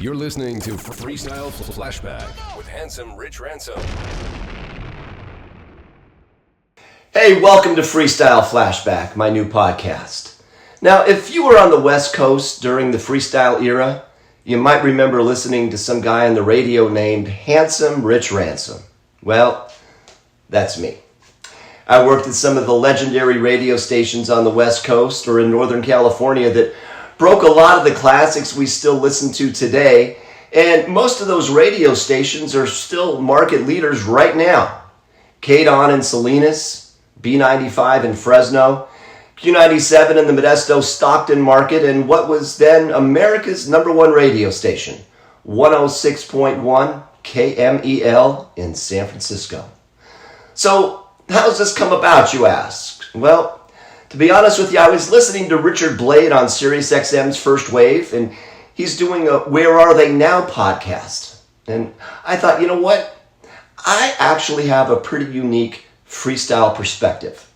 You're listening to Freestyle Flashback with handsome Rich Ransom. Hey, welcome to Freestyle Flashback, my new podcast. Now, if you were on the West Coast during the freestyle era, you might remember listening to some guy on the radio named Handsome Rich Ransom. Well, that's me. I worked at some of the legendary radio stations on the West Coast or in Northern California that broke a lot of the classics we still listen to today, and most of those radio stations are still market leaders right now. KDON in Salinas, B-95 in Fresno, Q97 in the Modesto Stockton market, and what was then America's number one radio station, 106.1 KMEL in San Francisco. So, how does this come about, you ask? Well, to be honest with you, I was listening to Richard Blade on SiriusXM's First Wave, and he's doing a Where Are They Now podcast. And I thought, you know what? I actually have a pretty unique freestyle perspective.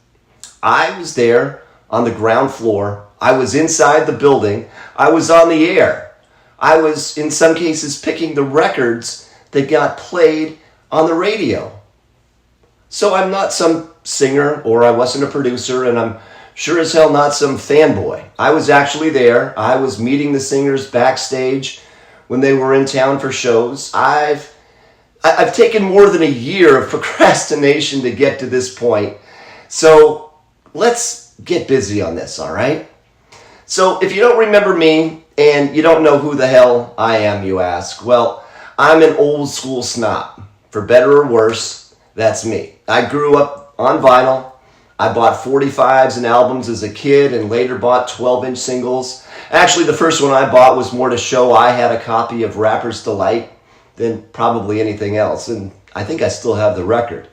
I was there on the ground floor. I was inside the building. I was on the air. I was, in some cases, picking the records that got played on the radio. So I'm not some singer, or I wasn't a producer, and I'm sure as hell not some fanboy. I was actually there. I was meeting the singers backstage when they were in town for shows. I've taken more than a year of procrastination to get to this point. So let's get busy on this, all right? So if you don't remember me and you don't know who the hell I am, you ask, well, I'm an old school snob. For better or worse, that's me. I grew up on vinyl. I bought 45s and albums as a kid and later bought 12-inch singles. Actually, the first one I bought was more to show I had a copy of Rapper's Delight than probably anything else, and I think I still have the record.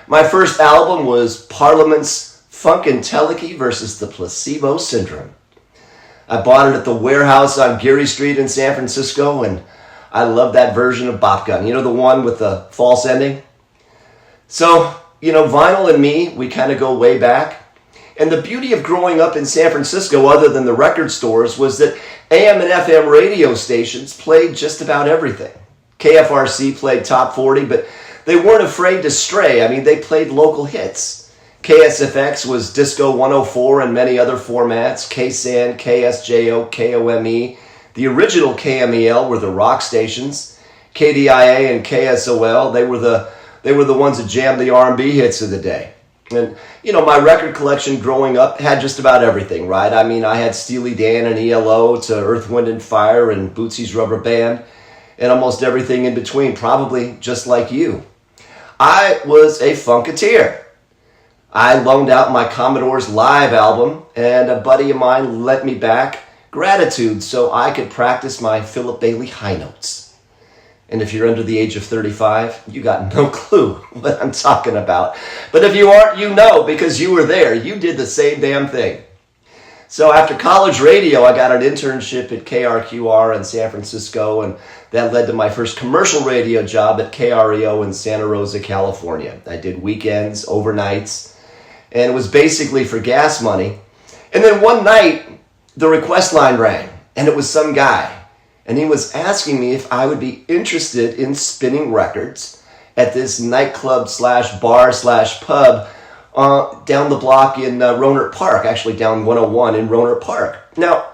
My first album was Parliament's Funkenteleke versus the Placebo Syndrome. I bought it at the Warehouse on Geary Street in San Francisco, and I love that version of Bop Gun. You know, the one with the false ending? So, you know, vinyl and me, we kind of go way back. And the beauty of growing up in San Francisco, other than the record stores, was that AM and FM radio stations played just about everything. KFRC played top 40, but they weren't afraid to stray. I mean, they played local hits. KSFX was Disco 104 and many other formats. KSAN, KSJO, KOME. The original KMEL were the rock stations. KDIA and KSOL, they were the ones that jammed the R&B hits of the day. And, you know, my record collection growing up had just about everything, right? I mean, I had Steely Dan and ELO to Earth, Wind and Fire and Bootsy's Rubber Band and almost everything in between, probably just like you. I was a funketeer. I loaned out my Commodore's Live album, and a buddy of mine lent me back Gratitude so I could practice my Philip Bailey high notes. And if you're under the age of 35, you got no clue what I'm talking about. But if you aren't, you know, because you were there. You did the same damn thing. So after college radio, I got an internship at KRQR in San Francisco, and that led to my first commercial radio job at KREO in Santa Rosa, California. I did weekends, overnights, and it was basically for gas money. And then one night, the request line rang, and it was some guy. And he was asking me if I would be interested in spinning records at this nightclub slash bar slash pub down the block in Rohnert Park, actually down 101 in Rohnert Park. Now,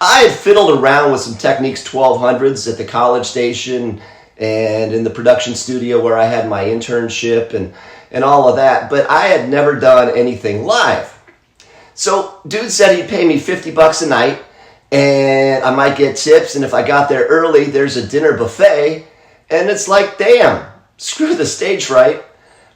I had fiddled around with some Technics 1200s at the college station and in the production studio where I had my internship and all of that, but I had never done anything live. So, dude said he'd pay me $50 a night, and I might get tips, and if I got there early, there's a dinner buffet, and it's like, damn, screw the stage fright,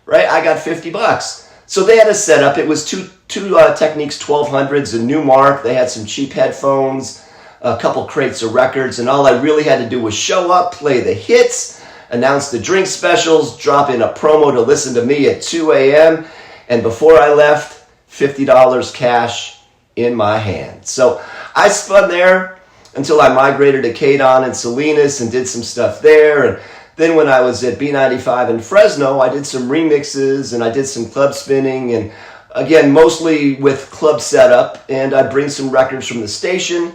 right? I got $50. So they had a setup. It was two Technics 1200s, a Newmark. They had some cheap headphones, a couple crates of records, and all I really had to do was show up, play the hits, announce the drink specials, drop in a promo to listen to me at 2 a.m., and before I left, $50 cash in my hand. So I spun there until I migrated to KDON in Salinas and did some stuff there. And then when I was at B-95 in Fresno, I did some remixes and I did some club spinning. And again, mostly with club setup. And I'd bring some records from the station.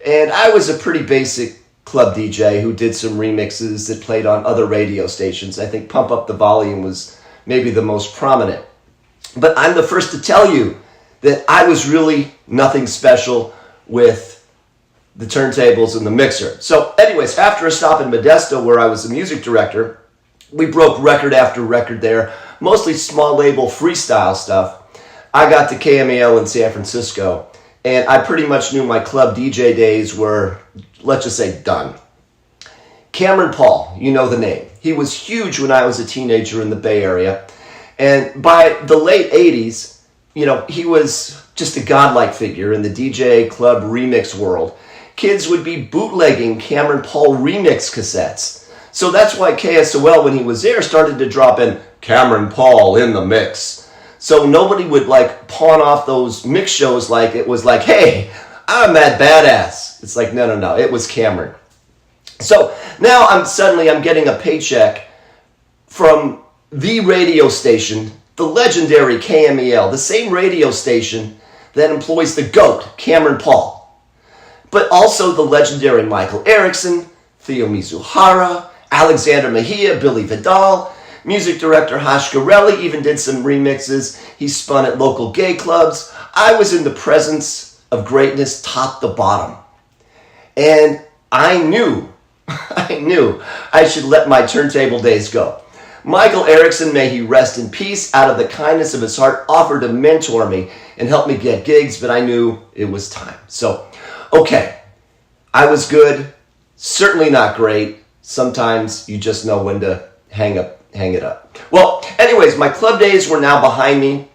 And I was a pretty basic club DJ who did some remixes that played on other radio stations. I think Pump Up the Volume was maybe the most prominent. But I'm the first to tell you that I was really nothing special with the turntables and the mixer. So anyways, after a stop in Modesto where I was the music director, we broke record after record there, mostly small label freestyle stuff. I got to KMEL in San Francisco, and I pretty much knew my club DJ days were, let's just say, done. Cameron Paul, you know the name. He was huge when I was a teenager in the Bay Area. And by the late 80s, you know, he was just a godlike figure in the DJ club remix world. Kids would be bootlegging Cameron Paul remix cassettes. So that's why KSOL, when he was there, started to drop in Cameron Paul in the mix. So nobody would like pawn off those mix shows like it was like, hey, I'm that badass. It's like, no, it was Cameron. So now I'm getting a paycheck from the radio station, the legendary KMEL, the same radio station that employs the GOAT, Cameron Paul. But also the legendary Michael Erickson, Theo Mizuhara, Alexander Mejia, Billy Vidal, music director Hash Garelli even did some remixes. He spun at local gay clubs. I was in the presence of greatness top to bottom. And I knew I should let my turntable days go. Michael Erickson, may he rest in peace, out of the kindness of his heart, offered to mentor me and help me get gigs, but I knew it was time. So, okay, I was good, certainly not great. Sometimes you just know when to hang it up. Well, anyways, my club days were now behind me,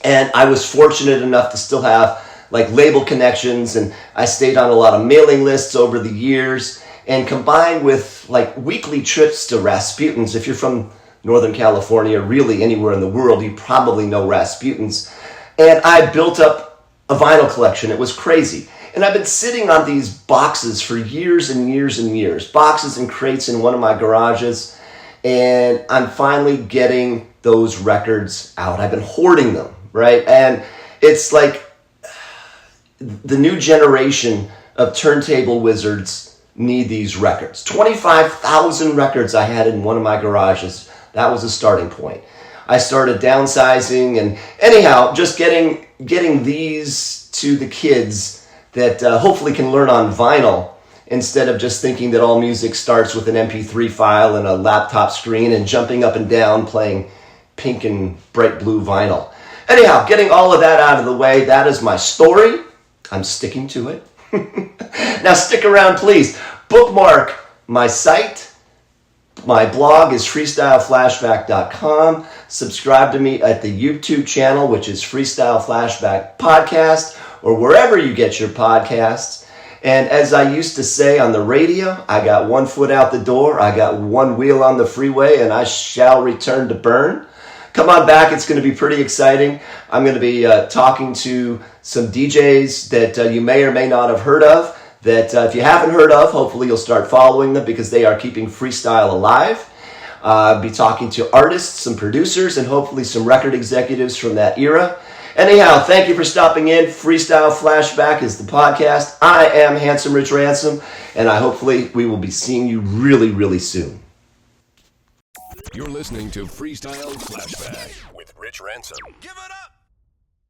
and I was fortunate enough to still have like label connections, and I stayed on a lot of mailing lists over the years, and combined with like weekly trips to Rasputin's. If you're from Northern California, really anywhere in the world, you probably know Rasputin's. And I built up a vinyl collection. It was crazy. And I've been sitting on these boxes for years and years and years, boxes and crates in one of my garages, and I'm finally getting those records out. I've been hoarding them, right? And it's like the new generation of turntable wizards need these records. 25,000 records I had in one of my garages. That was a starting point. I started downsizing, and anyhow, just getting these to the kids that hopefully can learn on vinyl instead of just thinking that all music starts with an MP3 file and a laptop screen and jumping up and down playing pink and bright blue vinyl. Anyhow, getting all of that out of the way, that is my story. I'm sticking to it. Now stick around, please. Bookmark my site. My blog is freestyleflashback.com. Subscribe to me at the YouTube channel, which is Freestyle Flashback Podcast, or wherever you get your podcasts. And as I used to say on the radio, I got one foot out the door, I got one wheel on the freeway, and I shall return to burn. Come on back, it's going to be pretty exciting. I'm going to be talking to some DJs that you may or may not have heard of, that if you haven't heard of, hopefully you'll start following them because they are keeping freestyle alive. I'll be talking to artists, some producers, and hopefully some record executives from that era. Anyhow, thank you for stopping in. Freestyle Flashback is the podcast. I am Handsome Rich Ransom, and hopefully we will be seeing you really, really soon. You're listening to Freestyle Flashback with Rich Ransom. Give it up!